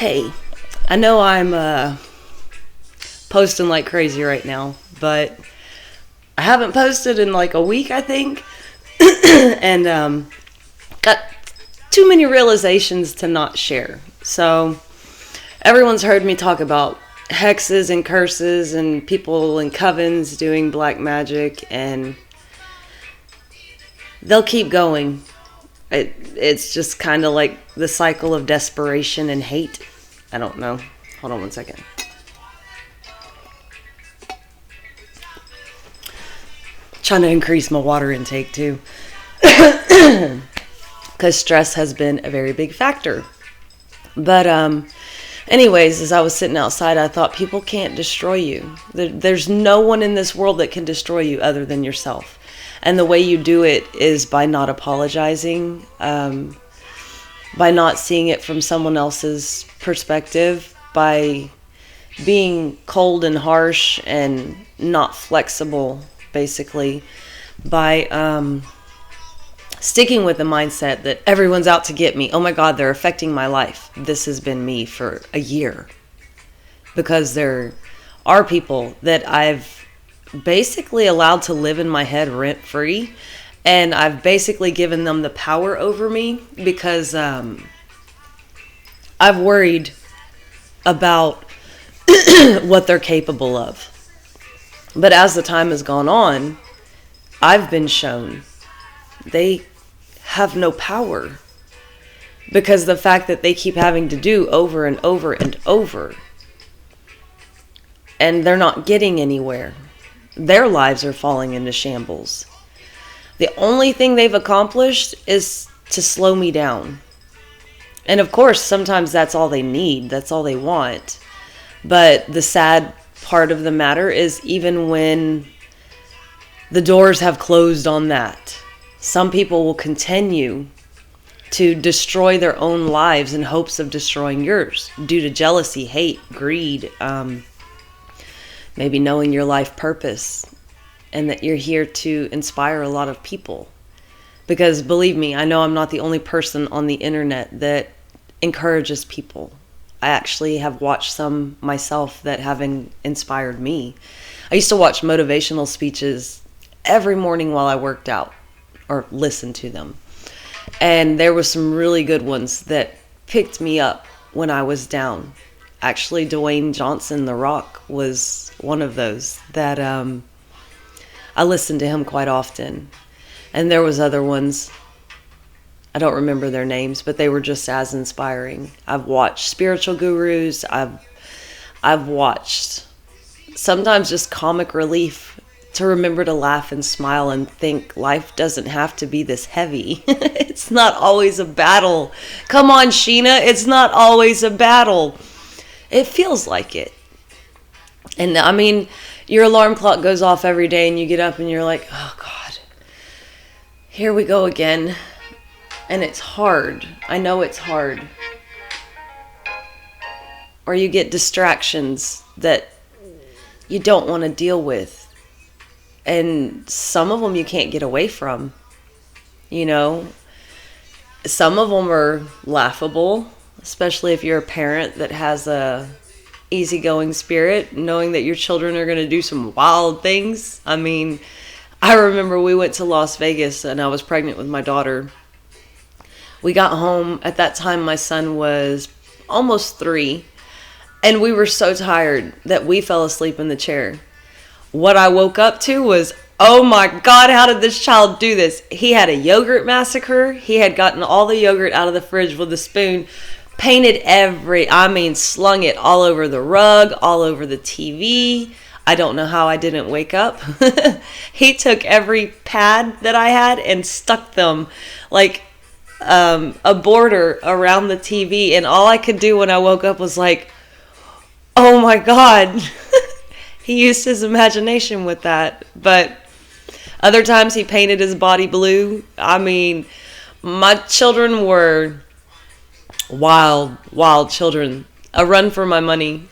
Hey, I know I'm posting like crazy right now, but I haven't posted in like a week, I think, and got too many realizations to not share. So everyone's heard me talk about hexes and curses and people in covens doing black magic, and they'll keep going. It's just kind of like the cycle of desperation and hate. I don't know. Hold on one second. Trying to increase my water intake too. Because stress has been a very big factor. But anyways, as I was sitting outside, I thought people can't destroy you. There's no one in this world that can destroy you other than yourself. And the way you do it is by not apologizing, by not seeing it from someone else's perspective, by being cold and harsh and not flexible, basically, by sticking with the mindset that everyone's out to get me. Oh my God, they're affecting my life. This has been me for a year. Because there are people that I've basically allowed to live in my head rent-free, and I've basically given them the power over me because I've worried about what they're capable of. But as the time has gone on, I've been shown they have no power, because the fact that they keep having to do over and over and over, and they're not getting anywhere. Their lives are falling into shambles. The only thing they've accomplished is to slow me down. And of course, sometimes that's all they need. That's all they want. But the sad part of the matter is, even when the doors have closed on that, some people will continue to destroy their own lives in hopes of destroying yours due to jealousy, hate, greed, maybe knowing your life purpose, and that you're here to inspire a lot of people. Because believe me, I know I'm not the only person on the internet that encourages people. I actually have watched some myself that have inspired me. I used to watch motivational speeches every morning while I worked out, or listen to them. And there were some really good ones that picked me up when I was down. Actually, Dwayne Johnson, The Rock, was one of those that I listened to him quite often. And there was other ones. I don't remember their names, but they were just as inspiring. I've watched spiritual gurus. I've watched sometimes just comic relief to remember to laugh and smile and think life doesn't have to be this heavy. It's not always a battle. Come on, Sheena, it's not always a battle. It feels like it. And I mean, your alarm clock goes off every day and you get up and you're like, oh God, here we go again. And it's hard. I know it's hard. Or you get distractions that you don't want to deal with. And some of them you can't get away from. You know, some of them are laughable, especially if you're a parent that has a easygoing spirit, knowing that your children are going to do some wild things. I mean, I remember we went to Las Vegas and I was pregnant with my daughter. We got home. At that time, my son was almost 3, and we were so tired that we fell asleep in the chair. What I woke up to was, oh my God, how did this child do this? He had a yogurt massacre. He had gotten all the yogurt out of the fridge with a spoon, painted slung it all over the rug, all over the TV. I don't know how I didn't wake up. He took every pad that I had and stuck them like a border around the TV. And all I could do when I woke up was like, oh my God. He used his imagination with that. But other times he painted his body blue. I mean, my children were wild children. A run for my money.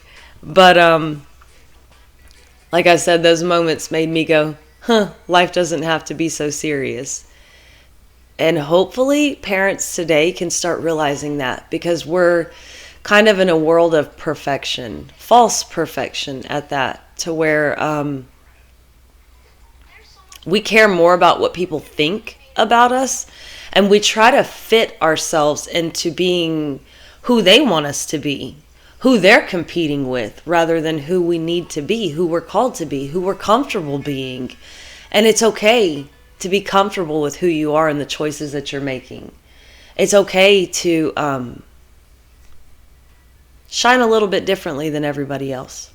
But like I said, those moments made me go, life doesn't have to be so serious. And hopefully parents today can start realizing that, because we're kind of in a world of perfection, false perfection at that, to where we care more about what people think about us, and we try to fit ourselves into being who they want us to be, who they're competing with, rather than who we need to be, who we're called to be, who we're comfortable being. And it's okay to be comfortable with who you are and the choices that you're making. It's okay to shine a little bit differently than everybody else.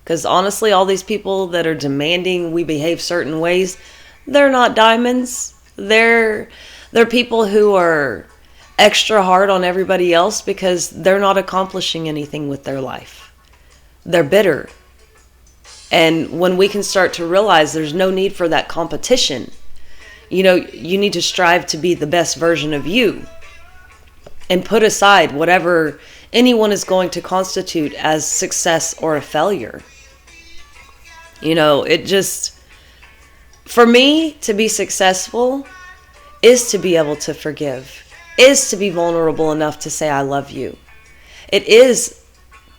Because honestly, all these people that are demanding we behave certain ways, they're not diamonds. They're people who are extra hard on everybody else because they're not accomplishing anything with their life. They're bitter. And when we can start to realize there's no need for that competition, you need to strive to be the best version of you and put aside whatever anyone is going to constitute as success or a failure. It just, for me, to be successful is to be able to forgive, is to be vulnerable enough to say I love you. It is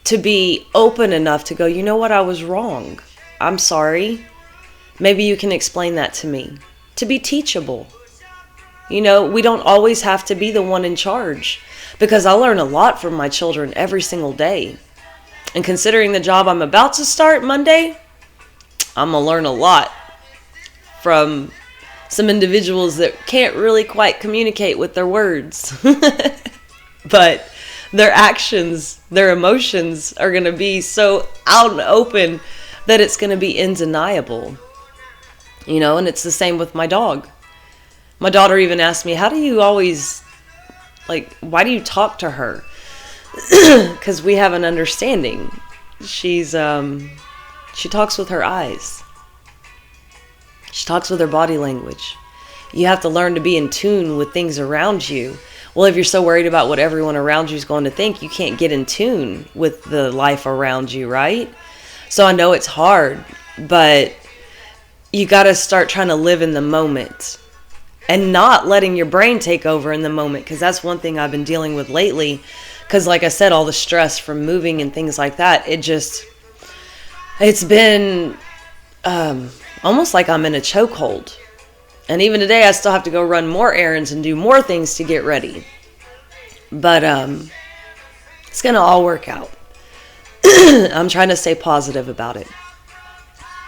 to be open enough to go, you know what, I was wrong. I'm sorry. Maybe you can explain that to me. To be teachable. We don't always have to be the one in charge, because I learn a lot from my children every single day. And considering the job I'm about to start Monday, I'm going to learn a lot from some individuals that can't really quite communicate with their words. But their actions, their emotions are going to be so out and open that it's going to be undeniable. And it's the same with my dog. My daughter even asked me, how do you always, why do you talk to her? Because we have an understanding. She talks with her eyes. She talks with her body language. You have to learn to be in tune with things around you. Well, if you're so worried about what everyone around you is going to think, you can't get in tune with the life around you, right? So I know it's hard, but you got to start trying to live in the moment and not letting your brain take over in the moment, because that's one thing I've been dealing with lately. Because like I said, all the stress from moving and things like that, it's been almost like I'm in a chokehold. And even today, I still have to go run more errands and do more things to get ready. But it's going to all work out. I'm trying to stay positive about it.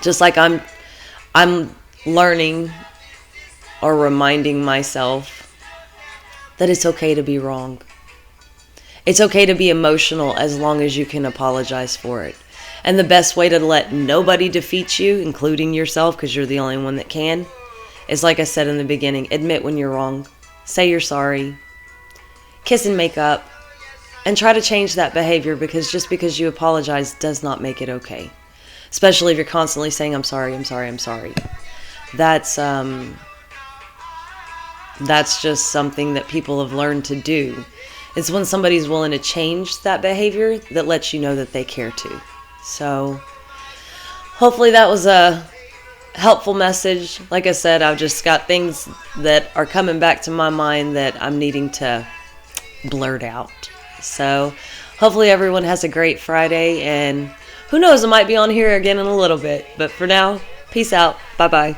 Just like I'm learning or reminding myself that it's okay to be wrong. It's okay to be emotional as long as you can apologize for it. And the best way to let nobody defeat you, including yourself, because you're the only one that can, is like I said in the beginning, admit when you're wrong. Say you're sorry. Kiss and make up. And try to change that behavior, because just because you apologize does not make it okay. Especially if you're constantly saying, I'm sorry, I'm sorry, I'm sorry. That's just something that people have learned to do. It's when somebody's willing to change that behavior that lets you know that they care too. So hopefully that was a helpful message. Like I said, I've just got things that are coming back to my mind that I'm needing to blurt out. So hopefully everyone has a great Friday, and who knows, I might be on here again in a little bit. But for now, peace out. Bye-bye.